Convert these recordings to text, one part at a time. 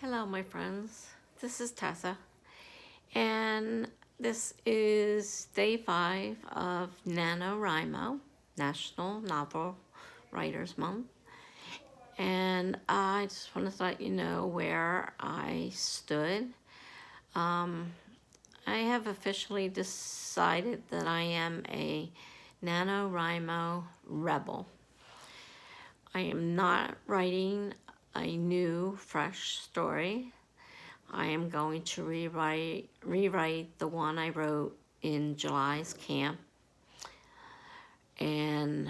Hello, my friends. This is Tessa, and this is day 5 of NaNoWriMo, National Novel Writers Month. And I just want to let you know where I stood. I have officially decided that I am a NaNoWriMo rebel. I am not writing a new, fresh story. I am going to rewrite the one I wrote in July's camp. And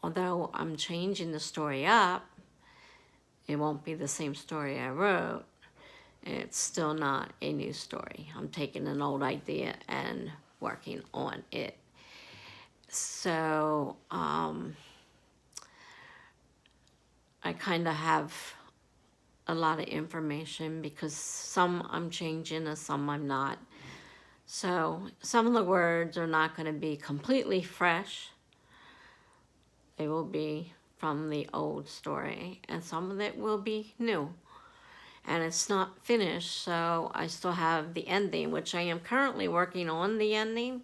although I'm changing the story up, it won't be the same story I wrote. It's still not a new story. I'm taking an old idea and working on it. So I kind of have a lot of information because some I'm changing and some I'm not. So some of the words are not going to be completely fresh. They will be from the old story, and some of it will be new. And it's not finished, so I still have the ending, which I am currently working on the ending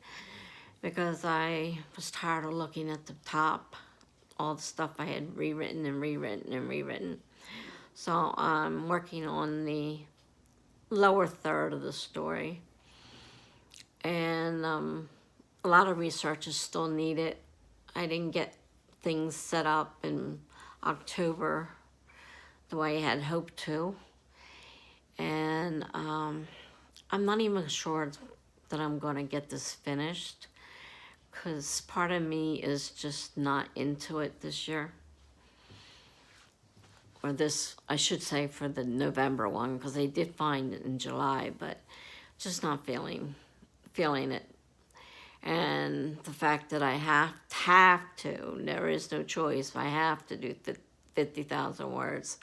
because I was tired of looking at the top, all the stuff I had rewritten and rewritten and rewritten. So I'm working on the lower third of the story. And a lot of research is still needed. I didn't get things set up in October the way I had hoped to. And I'm not even sure that I'm going to get this finished because part of me is just not into it this year. Or this, I should say, for the November one, because I did find it in July, but just not feeling it. And the fact that I have to, there is no choice, I have to do 50,000 words,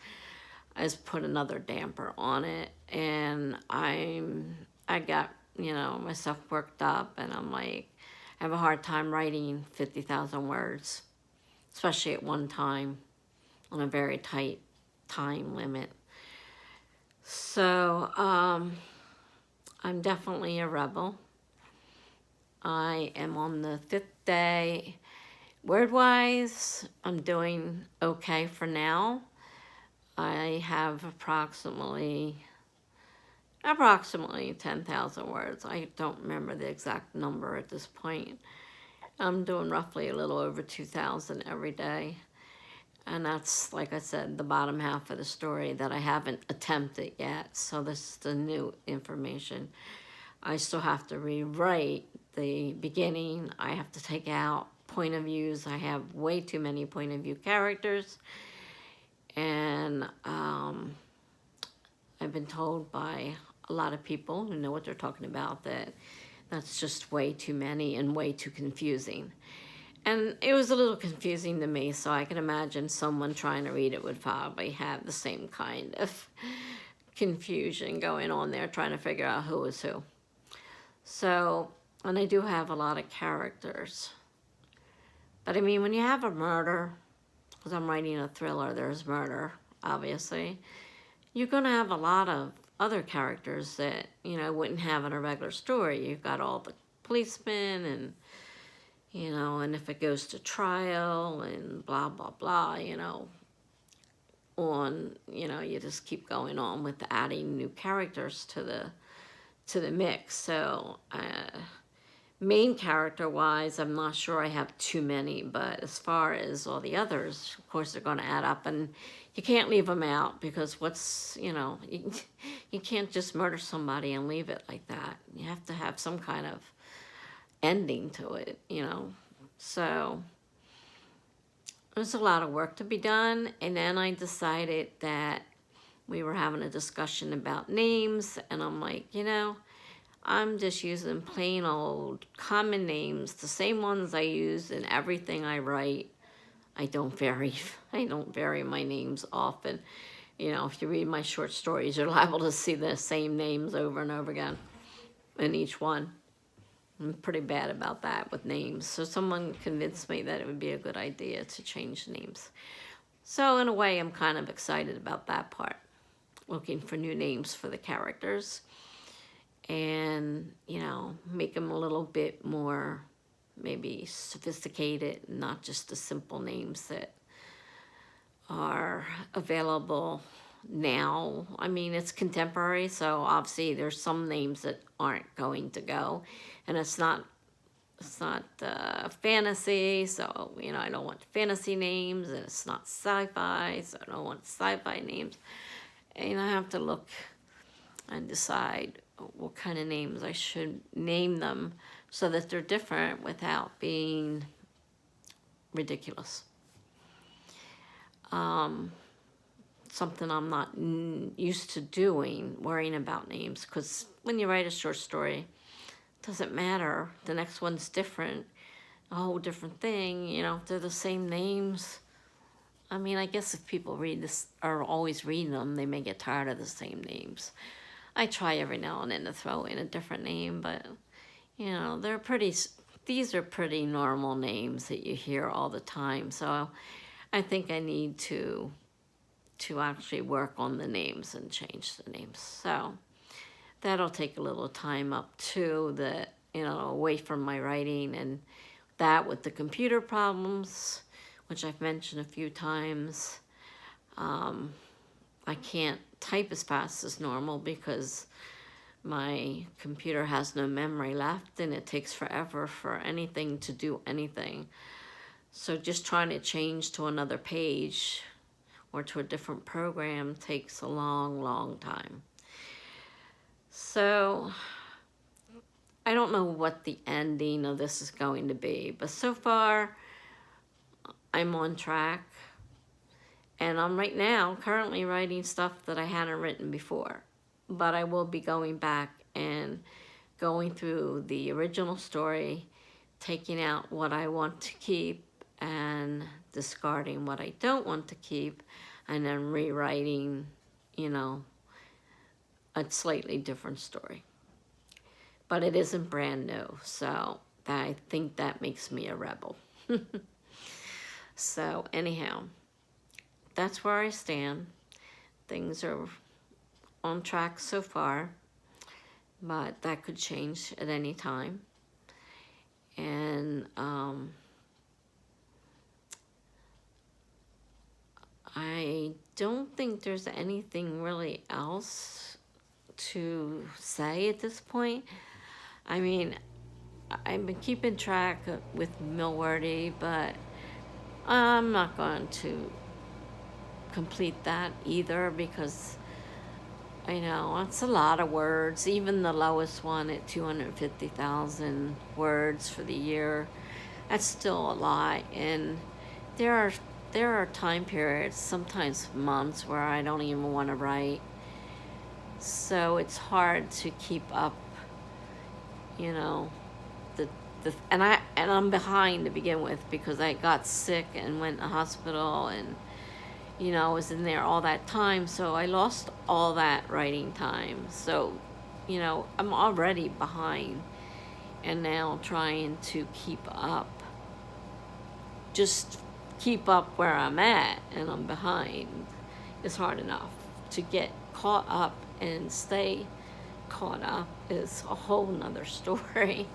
has put another damper on it. And I got, myself worked up, and I'm like, I have a hard time writing 50,000 words, especially at one time on a very tight time limit. So I'm definitely a rebel. I am on the 5th day. Word-wise, I'm doing okay for now. I have approximately 10,000 words. I don't remember the exact number at this point. I'm doing roughly a little over 2,000 every day. And that's, like I said, the bottom half of the story that I haven't attempted yet. So this is the new information. I still have to rewrite the beginning. I have to take out point of views. I have way too many point of view characters. And I've been told by a lot of people who know what they're talking about that that's just way too many and way too confusing. And it was a little confusing to me, so I can imagine someone trying to read it would probably have the same kind of confusion going on there, trying to figure out who is who. So, and I do have a lot of characters. But I mean, when you have a murder, because I'm writing a thriller, there's murder, obviously, you're going to have a lot of other characters that, wouldn't have in a regular story. You've got all the policemen and, and if it goes to trial and blah, blah, blah, you just keep going on with adding new characters to the mix. So main character wise, I'm not sure I have too many, but as far as all the others, of course they're going to add up, and you can't leave them out because you can't just murder somebody and leave it like that. You have to have some kind of ending to it, So there's a lot of work to be done. And then I decided that we were having a discussion about names, and I'm like, I'm just using plain old common names, the same ones I use in everything I write. I don't vary my names often. If you read my short stories, you're liable to see the same names over and over again in each one. I'm pretty bad about that with names. So someone convinced me that it would be a good idea to change names. So in a way, I'm kind of excited about that part. looking for new names for the characters, and, you know, make them a little bit more maybe sophisticated, not just the simple names that are available now. I mean, it's contemporary, so obviously there's some names that aren't going to go, and it's not fantasy, so, you know, I don't want fantasy names, and it's not sci-fi, so I don't want sci-fi names. And I have to look and decide what kind of names I should name them so that they're different without being ridiculous. Something I'm not used to doing, worrying about names, because when you write a short story, it doesn't matter. The next one's different, a whole different thing, you know, if they're the same names. I mean, I guess if people read this, are always reading them, they may get tired of the same names. I try every now and then to throw in a different name, but, you know, these are pretty normal names that you hear all the time. So I think I need to actually work on the names and change the names. So that'll take a little time up too, that, you know, away from my writing, and that with the computer problems, which I've mentioned a few times. I can't type as fast as normal because my computer has no memory left, and it takes forever for anything to do anything. So just trying to change to another page or to a different program takes a long, long time. So I don't know what the ending of this is going to be, but so far I'm on track. And I'm right now currently writing stuff that I hadn't written before. But I will be going back and going through the original story, taking out what I want to keep and discarding what I don't want to keep, and then rewriting, you know, a slightly different story. But it isn't brand new, so I think that makes me a rebel. So anyhow, that's where I stand. Things are on track so far, but that could change at any time. And I don't think there's anything really else to say at this point. I mean, I've been keeping track with Milwordy, but I'm not going to complete that either, because I know it's a lot of words. Even the lowest one at 250,000 words for the year, that's still a lot. And there are time periods, sometimes months, where I don't even want to write. So it's hard to keep up, you know, and I'm behind to begin with, because I got sick and went to the hospital, and, you know, I was in there all that time, so I lost all that writing time. So, you know, I'm already behind, and now trying to keep up, just keep up where I'm at, and I'm behind, is hard enough. To get caught up and stay caught up is a whole nother story.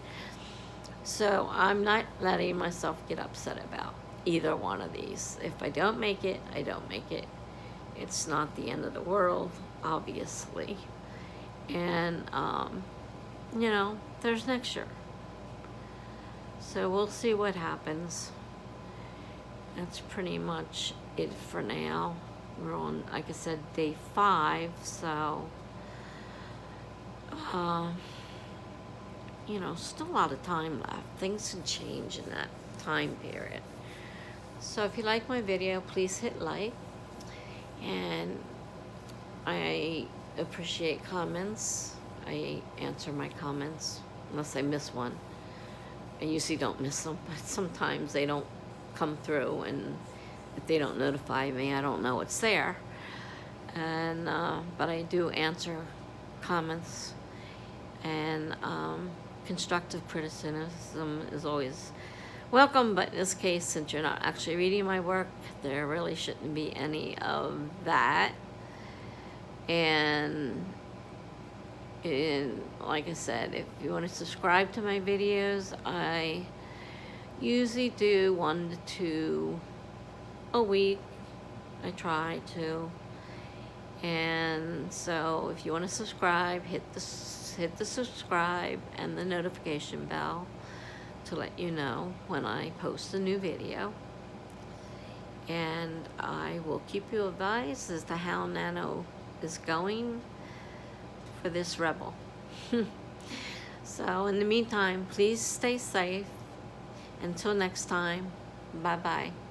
So I'm not letting myself get upset about either one of these. If I don't make it, I don't make it. It's not the end of the world, obviously. And, you know, there's next year. So we'll see what happens. That's pretty much it for now. We're on, like I said, day 5, so, you know, still a lot of time left. Things can change in that time period. So if you like my video, please hit like, and I appreciate comments. I answer my comments unless I miss one. I usually don't miss them, but sometimes they don't come through, and if they don't notify me, I don't know it's there. And but I do answer comments, and constructive criticism is always welcome, but in this case, since you're not actually reading my work, there really shouldn't be any of that. And like I said, if you want to subscribe to my videos, I usually do 1 to 2 a week. I try to. And so if you want to subscribe, hit the subscribe and the notification bell to let you know when I post a new video. And I will keep you advised as to how Nano is going for this rebel. So in the meantime, please stay safe. Until next time, bye-bye.